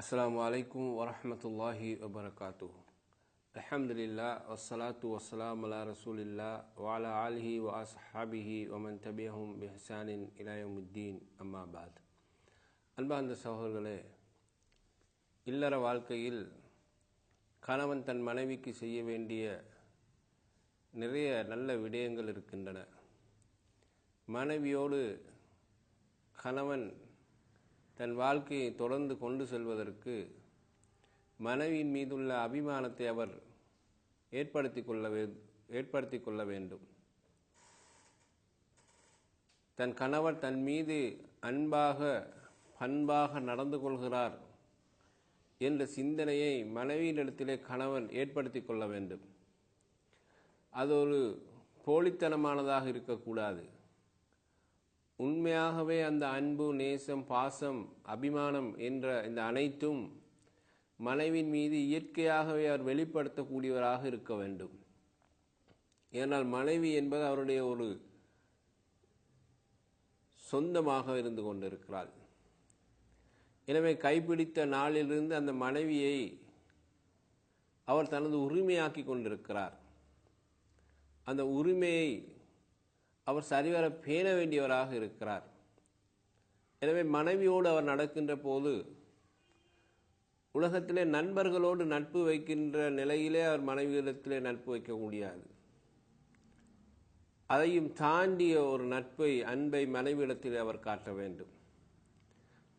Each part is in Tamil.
அஸ்ஸலாமு அலைக்கும் வரஹ்மத்துல்லாஹி வபரகாத்துஹு. அல்ஹம்துலில்லாஹ் வஸ்ஸலாத்து வஸ்ஸலாமு அலா ரசூலில்லாஹ் வ அலா ஆலிஹி வ அஸ்ஹாபிஹி வ மன் தபிஅஹும் பி இஹ்சானின் இலா யௌமித்தீன். அம்மா பாத். அன்பார்ந்த சகோதரர்களே, இல்லற வாழ்க்கையில் கணவன் தன் மனைவிக்கு செய்ய வேண்டிய நிறைய நல்ல விடயங்கள் இருக்கின்றன. மனைவியோடு கணவன் தன் வாழ்க்கையை தொடர்ந்து கொண்டு செல்வதற்கு மனைவியின் மீதுள்ள அபிமானத்தை அவர் ஏற்படுத்தி கொள்ள வேண்டும். தன் கணவர் தன் மீது அன்பாக பண்பாக நடந்து கொள்கிறார் என்ற சிந்தனையை மனைவியினிடத்திலே கணவன் ஏற்படுத்தி கொள்ள வேண்டும். அது ஒரு போலித்தனமானதாக இருக்கக்கூடாது. உண்மையாகவே அந்த அன்பு, நேசம், பாசம், அபிமானம் என்ற இந்த அனைத்தும் மனைவியின் மீது இயற்கையாகவே அவர் வெளிப்படுத்தக்கூடியவராக இருக்க வேண்டும். ஏனால் மனைவி என்பது அவருடைய ஒரு சொந்தமாக இருந்து கொண்டிருக்கிறாள். எனவே கைப்பிடித்த நாளிலிருந்து அந்த மனைவியை அவர் தனது உரிமையாக்கி கொண்டிருக்கிறார். அந்த உரிமையை அவர் சரிவர பேண வேண்டியவராக இருக்கிறார். எனவே மனைவியோடு அவர் நடக்கின்ற போது உலகத்திலே நண்பர்களோடு நட்பு வைக்கின்ற நிலையிலே அவர் மனைவியிடத்திலே நட்பு வைக்க முடியாது. அதையும் தாண்டிய ஒரு நட்பை, அன்பை மனைவியிடத்திலே அவர் காட்ட வேண்டும்.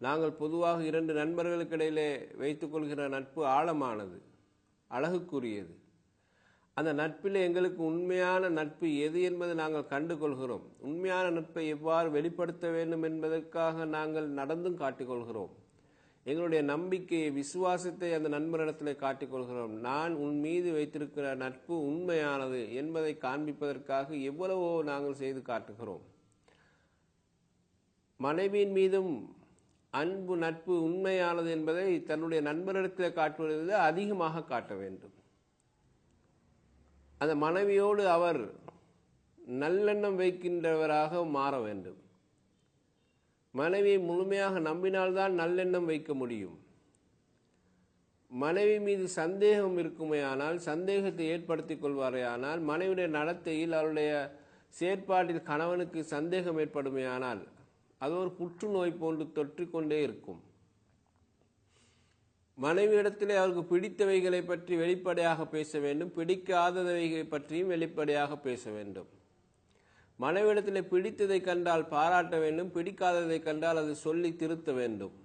நாங்கள் பொதுவாக இரண்டு நண்பர்களுக்கு இடையிலே வைத்துக்கொள்கிற நட்பு ஆழமானது, அழகுக்குரியது. அந்த நட்பில் எங்களுக்கு உண்மையான நட்பு எது என்பதை நாங்கள் கண்டு கொள்கிறோம். உண்மையான நட்பை எவ்வாறு வெளிப்படுத்த வேண்டும் என்பதற்காக நாங்கள் நடந்தும் காட்டிக்கொள்கிறோம். எங்களுடைய நம்பிக்கையை, விசுவாசத்தை அந்த நண்பரிடத்தில் காட்டிக்கொள்கிறோம். நான் உன் மீது வைத்திருக்கிற நட்பு உண்மையானது என்பதை காண்பிப்பதற்காக எவ்வளவோ நாங்கள் செய்து காட்டுகிறோம். மனைவியின் மீதும் அன்பு, நட்பு உண்மையானது என்பதை தன்னுடைய நண்பரிடத்தில் காட்டுவதை அதிகமாக காட்ட வேண்டும். அந்த மனைவியோடு அவர் நல்லெண்ணம் வைக்கின்றவராக மாற வேண்டும். மனைவியை முழுமையாக நம்பினால்தான் நல்லெண்ணம் வைக்க முடியும். மனைவி மீது சந்தேகம் இருக்குமேயானால், சந்தேகத்தை ஏற்படுத்திக் கொள்வாரேயானால், மனைவியுடைய நடத்தையில், அவருடைய செயற்பாட்டில் கணவனுக்கு சந்தேகம் ஏற்படுமேயானால் அது ஒரு புற்றுநோய் போன்று தொற்றிக்கொண்டே இருக்கும். மனைவியிடத்திலே அவருக்கு பிடித்தவைகளை பற்றி வெளிப்படையாக பேச வேண்டும், பிடிக்காதவைகளை பற்றியும் வெளிப்படையாக பேச வேண்டும். மனைவியிடத்திலே பிடித்ததை கண்டால் பாராட்ட வேண்டும், பிடிக்காததை கண்டால் அதை சொல்லி திருத்த வேண்டும்.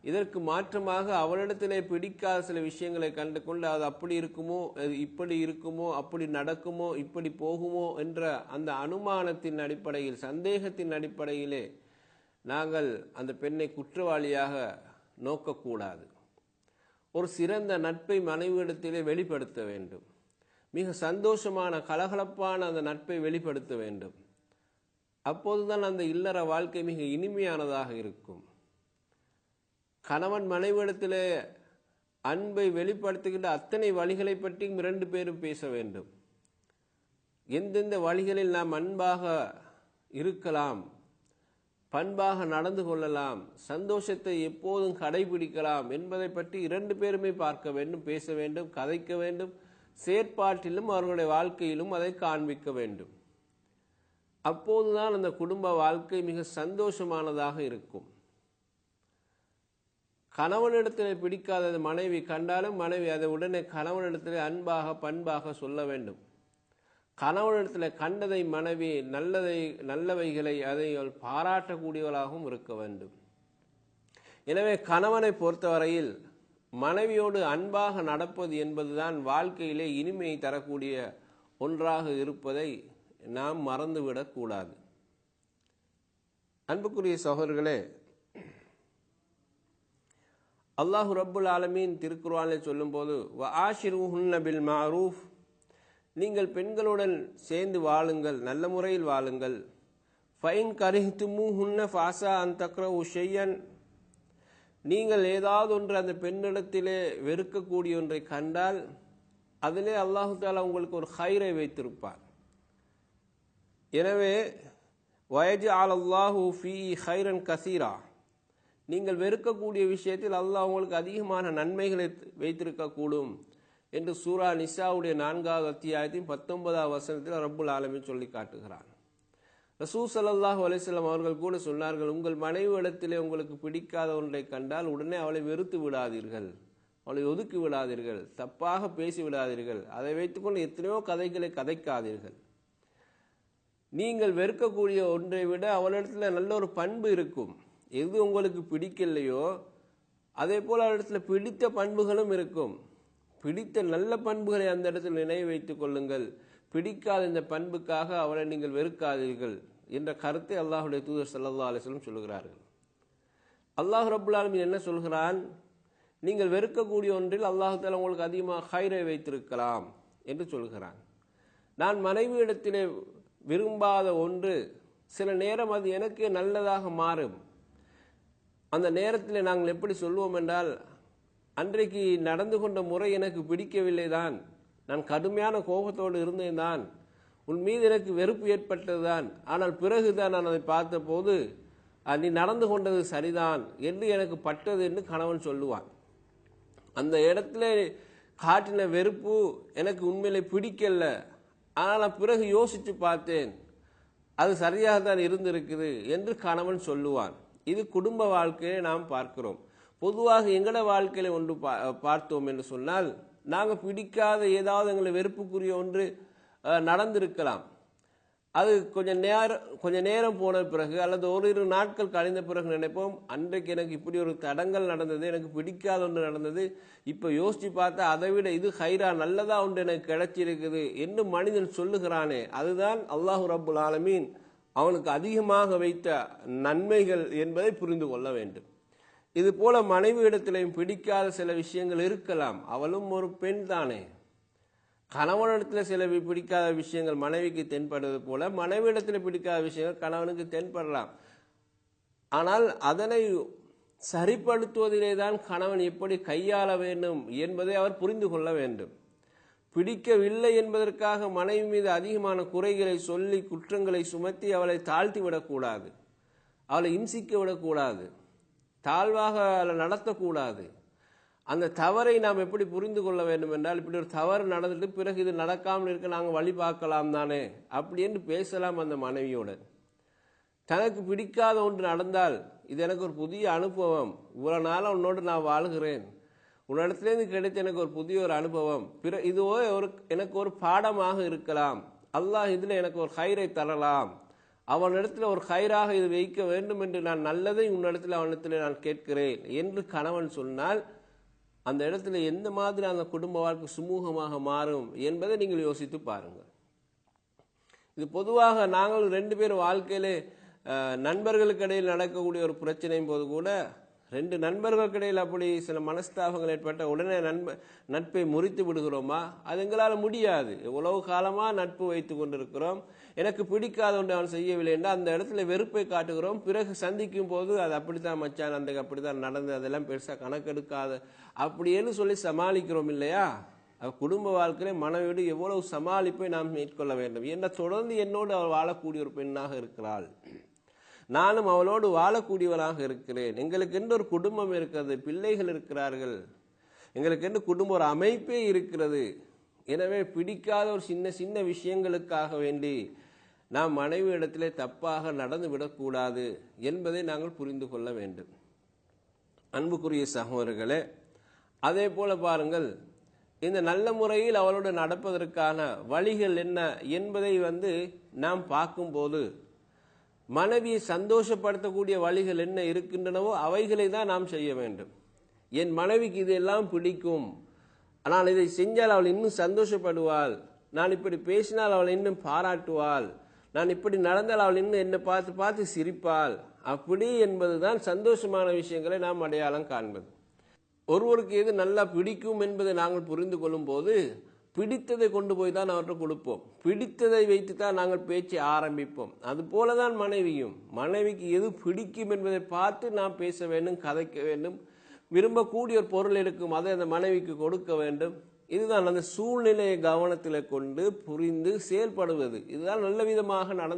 இதற்கு மாற்றமாக அவளிடத்திலே பிடிக்காத சில விஷயங்களை கண்டு கொண்டு அது அப்படி இருக்குமோ, அது இப்படி இருக்குமோ, அப்படி நடக்குமோ, இப்படி போகுமோ என்ற அந்த அனுமானத்தின் அடிப்படையில், சந்தேகத்தின் அடிப்படையிலே நாங்கள் அந்த பெண்ணை குற்றவாளியாக நோக்கக்கூடாது. ஒரு சிறந்த நட்பை மனைவியிடத்திலே வெளிப்படுத்த வேண்டும். மிக சந்தோஷமான, கலகலப்பான அந்த நட்பை வெளிப்படுத்த வேண்டும். அப்போதுதான் அந்த இல்லற வாழ்க்கை மிக இனிமையானதாக இருக்கும். கணவன் மனைவியிடத்திலே அன்பை வெளிப்படுத்துகின்ற அத்தனை வழிகளை பற்றியும் இரண்டு பேரும் பேச வேண்டும். எந்தெந்த வழிகளில் நாம் அன்பாக இருக்கலாம், பண்பாக நடந்து கொள்ளலாம், சந்தோஷத்தை எப்போதும் கடைபிடிக்கலாம் என்பதை பற்றி இரண்டு பேருமே பார்க்க வேண்டும், பேச வேண்டும், கதைக்க வேண்டும். செயற்பாட்டிலும் அவர்களுடைய வாழ்க்கையிலும் அதை காண்பிக்க வேண்டும். அப்போதுதான் அந்த குடும்ப வாழ்க்கை மிக சந்தோஷமானதாக இருக்கும். கணவனிடத்தில் பிடிக்காத மனைவி கண்டாலும் மனைவி அதை உடனே கணவனிடத்தில் அன்பாக பண்பாக சொல்ல வேண்டும். கணவனிடத்தில் கண்டதை மனைவி நல்லவைகளை அதை பாராட்டக்கூடியவளாகவும் இருக்க வேண்டும். எனவே கணவனை பொறுத்தவரையில் மனைவியோடு அன்பாக நடப்பது என்பதுதான் வாழ்க்கையிலே இனிமையை தரக்கூடிய ஒன்றாக இருப்பதை நாம் மறந்துவிடக்கூடாது. அன்புக்குரிய சகோதரர்களே, அல்லாஹு ரப்புல் ஆலமீன் திருக்குர்ஆனில் சொல்லும்போது வஆஷிருஹுன்ன பில் மஅரூஃப், நீங்கள் பெண்களுடன் சேர்ந்து வாழுங்கள், நல்ல முறையில் வாழுங்கள். ஃபைன் கரிஹ்துமூஹுன்ன ஃபாஸா அன் தக்ரஹு ஷையன், நீங்கள் ஏதாவது ஒன்று அந்த பெண்ணிடத்திலே வெறுக்கக்கூடிய ஒன்றை கண்டால் அதிலே அல்லாஹு தஆலா உங்களுக்கு ஒரு ஹைரை வைத்திருப்பார். எனவே வயஜ்அல் அல்லாஹு ஃபீ ஹைரன் கஸீரா, நீங்கள் வெறுக்கக்கூடிய விஷயத்தில் அல்லாஹ் உங்களுக்கு அதிகமான நன்மைகளை வைத்திருக்கக்கூடும் என்று சூரா நிசாவுடைய 4வது அத்தியாயத்தின் 19வது வசனத்தில் ரப்புல் ஆலமீன் சொல்லி காட்டுகிறான். ரசூல் ஸல்லல்லாஹு அலைஹி வஸல்லம் அவர்கள் கூட சொன்னார்கள், உங்கள் மனைவியிடத்திலே உங்களுக்கு பிடிக்காத ஒன்றை கண்டால் உடனே அவளை வெறுத்து விடாதீர்கள், அவளை ஒதுக்கி விடாதீர்கள், தப்பாக பேசி விடாதீர்கள், அதை வைத்துக்கொண்டு எத்தனையோ கதைகளை கதைக்காதீர்கள். நீங்கள் வெறுக்கக்கூடிய ஒன்றை விட அவளிடத்தில் நல்ல ஒரு பண்பு இருக்கும். எது உங்களுக்கு பிடிக்கலையோ அதே போல் அவளிடத்துல பிடித்த பண்புகளும் இருக்கும். பிடித்த நல்ல பண்புகளை அந்த இடத்தில் நினைவு வைத்துக் கொள்ளுங்கள். பிடிக்காத இந்த பண்புக்காக அவளை நீங்கள் வெறுக்காதீர்கள் என்ற கருத்தை அல்லாஹ்வுடைய தூதர் ஸல்லல்லாஹு அலைஹி வஸல்லம் சொல்கிறார்கள். அல்லாஹ் ரப்புல் ஆலமீன் என்ன சொல்கிறான்? நீங்கள் வெறுக்கக்கூடிய ஒன்றில் அல்லாஹ் தஆலா உங்களுக்கு அதிகமாக ஹைரை வைத்திருக்கலாம் என்று சொல்கிறான். நான் மனைவியிடத்திலே விரும்பாத ஒன்று சில நேரம் அது எனக்கு நல்லதாக மாறும். அந்த நேரத்தில் நாங்கள் எப்படி சொல்லுவோம் என்றால், அன்றைக்கு நடந்து கொண்ட முறை எனக்கு பிடிக்கவில்லை தான், நான் கடுமையான கோபத்தோடு இருந்தேன் தான், உன் மீது எனக்கு வெறுப்பு ஏற்பட்டது தான், ஆனால் பிறகுதான் நான் அதை பார்த்தபோது நீ நடந்து கொண்டது சரிதான் என்று எனக்கு பட்டது என்று கணவன் சொல்லுவான். அந்த இடத்துல காட்டின வெறுப்பு எனக்கு உண்மையிலே பிடிக்கல, ஆனால் நான் பிறகு யோசித்து பார்த்தேன் அது சரியாக தான் இருந்திருக்குது என்று கணவன் சொல்லுவான். இது குடும்ப வாழ்க்கையை நாம் பார்க்கிறோம். பொதுவாக எங்களோட வாழ்க்கையில ஒன்று பார்த்தோம் என்று சொன்னால், நாங்கள் பிடிக்காத ஏதாவது எங்களை வெறுப்புக்குரிய ஒன்று நடந்திருக்கலாம். அது கொஞ்ச நேரம் போன பிறகு அல்லது ஓரிரு நாட்கள் கழிந்த பிறகு நினைப்போம், அன்றைக்கு எனக்கு இப்படி ஒரு தடங்கல் நடந்தது, எனக்கு பிடிக்காத ஒன்று நடந்தது, இப்போ யோசித்து பார்த்தா அதை விட இது ஹைரா நல்லதா ஒன்று எனக்கு கிடைச்சிருக்குது என்று மனிதன் சொல்லுகிறானே, அதுதான் அல்லாஹ் ரப்புல் ஆலமீன் அவனுக்கு அதிகமாக வைத்த நன்மைகள் என்பதை புரிந்து கொள்ள வேண்டும். இது போல மனைவியிடத்திலையும் பிடிக்காத சில விஷயங்கள் இருக்கலாம். அவளும் ஒரு பெண் தானே. கணவனிடத்தில் சில பிடிக்காத விஷயங்கள் மனைவிக்கு தென்படுவது போல மனைவியிடத்தில் பிடிக்காத விஷயங்கள் கணவனுக்கு தென்படலாம். ஆனால் அதனை சரிப்படுத்துவதிலே தான் கணவன் எப்படி கையாள வேண்டும் என்பதை அவர் புரிந்து கொள்ள வேண்டும். பிடிக்கவில்லை என்பதற்காக மனைவி மீது அதிகமான குறைகளை சொல்லி குற்றங்களை சுமத்தி அவளை தாழ்த்தி விடக்கூடாது, அவளை இம்சிக்க விடக்கூடாது, தாழ்வாக நடத்தக்கூடாது. அந்த தவறை நாம் எப்படி புரிந்து கொள்ள வேண்டும் என்றால், இப்படி ஒரு தவறு நடந்துட்டு பிறகு இது நடக்காமல் இருக்க நாங்கள் வழி பார்க்கலாம் தானே அப்படி என்று பேசலாம் அந்த மனைவியோடு. தனக்கு பிடிக்காத ஒன்று நடந்தால், இது எனக்கு ஒரு புதிய அனுபவம், இவ்வளவு நாளாக உன்னோடு நான் வாழ்கிறேன், உன்னிடத்திலேருந்து கிடைத்த எனக்கு ஒரு புதிய ஒரு அனுபவம், இதுவோ எனக்கு ஒரு பாடமாக இருக்கலாம், அல்லாஹ் இதில் எனக்கு ஒரு ஹைரை தரலாம், அவனிடத்தில் ஒரு ஹைராக இது வைக்க வேண்டும் என்று நான் நல்லதை உன்னிடத்தில் அவனிடத்தில் நான் கேட்கிறேன் என்று கணவன் சொன்னால், அந்த இடத்துல எந்த மாதிரி அந்த குடும்ப வாழ்க்கை சுமூகமாக மாறும் என்பதை நீங்கள் யோசித்து பாருங்கள். இது பொதுவாக நாங்கள் 2 பேர் வாழ்க்கையிலே நண்பர்களுக்கு இடையில் நடக்கக்கூடிய ஒரு பிரச்சனையும் போது கூட 2 நண்பர்களுக்கு இடையில் அப்படி சில மனஸ்தாபங்கள் ஏற்பட்ட உடனே நட்பை முறித்து விடுகிறோமா? அது எங்களால் முடியாது. எவ்வளவு காலமாக நட்பு வைத்து கொண்டிருக்கிறோம், எனக்கு பிடிக்காத ஒன்று அவன் செய்யவில்லை என்றால் அந்த இடத்துல வெறுப்பை காட்டுகிறோம். பிறகு சந்திக்கும் போது அது அப்படித்தான் மச்சான், அன்றைக்கு அப்படித்தான் நடந்தது, அதெல்லாம் பெருசாக கணக்கெடுக்காத அப்படின்னு சொல்லி சமாளிக்கிறோம் இல்லையா? குடும்ப வாழ்க்கையிலே மனைவியோடு எவ்வளவு சமாளிப்பை நாம் மேற்கொள்ள வேண்டும். என்ன தொடர்ந்து என்னோடு அவள் வாழக்கூடிய ஒரு பெண்ணாக இருக்கிறாள், நானும் அவளோடு வாழக்கூடியவளாக இருக்கிறேன், எங்களுக்கு என்று ஒரு குடும்பம் இருக்கிறது, பிள்ளைகள் இருக்கிறார்கள், எங்களுக்கு என்று குடும்ப ஒரு அமைப்பே இருக்கிறது. எனவே பிடிக்காத ஒரு சின்ன சின்ன விஷயங்களுக்காக வேண்டி நாம் மனைவி இடத்திலே தப்பாக நடந்து விடக்கூடாது என்பதை நாங்கள் புரிந்து கொள்ள வேண்டும். அன்புக்குரிய சகோதரர்களே, அதே போல பாருங்கள், இந்த நல்ல முறையில் அவளோடு நடப்பதற்கான வழிகள் என்ன என்பதை நாம் பார்க்கும்போது, மனைவியை சந்தோஷப்படுத்தக்கூடிய வழிகள் என்ன இருக்கின்றனவோ அவைகளை தான் நாம் செய்ய வேண்டும். என் மனைவிக்கு இதெல்லாம் பிடிக்கும், ஆனால் இதை செஞ்சால் அவள் இன்னும் சந்தோஷப்படுவாள், நான் இப்படி பேசினால் அவள் இன்னும் பாராட்டுவாள், நான் இப்படி நடந்தால் அவள் இன்னும் என்னை பார்த்து பார்த்து சிரிப்பாள், அப்படி என்பதுதான் சந்தோஷமான விஷயங்களை நாம் அடையாளம் காண்பது. ஒருவருக்கு எது நல்லா பிடிக்கும் என்பதை நாங்கள் புரிந்து கொள்ளும் போது பிடித்ததை கொண்டு போய் தான் அவர்கிட்ட கொடுப்போம், பிடித்ததை வைத்து தான் நாங்கள் பேச்சை ஆரம்பிப்போம். அதுபோலதான் மனைவிக்கு எது பிடிக்கும் என்பதை பார்த்து நாம் பேச வேண்டும், கதைக்க வேண்டும். விரும்பக்கூடிய ஒரு பொருள் இருக்கும், அதை அந்த மனைவிக்கு கொடுக்க வேண்டும். இதுதான் அந்த சூழ்நிலையை கவனத்தில் கொண்டு புரிந்து செயல்படுவது. இதுதான் நல்ல விதமாக நடந்து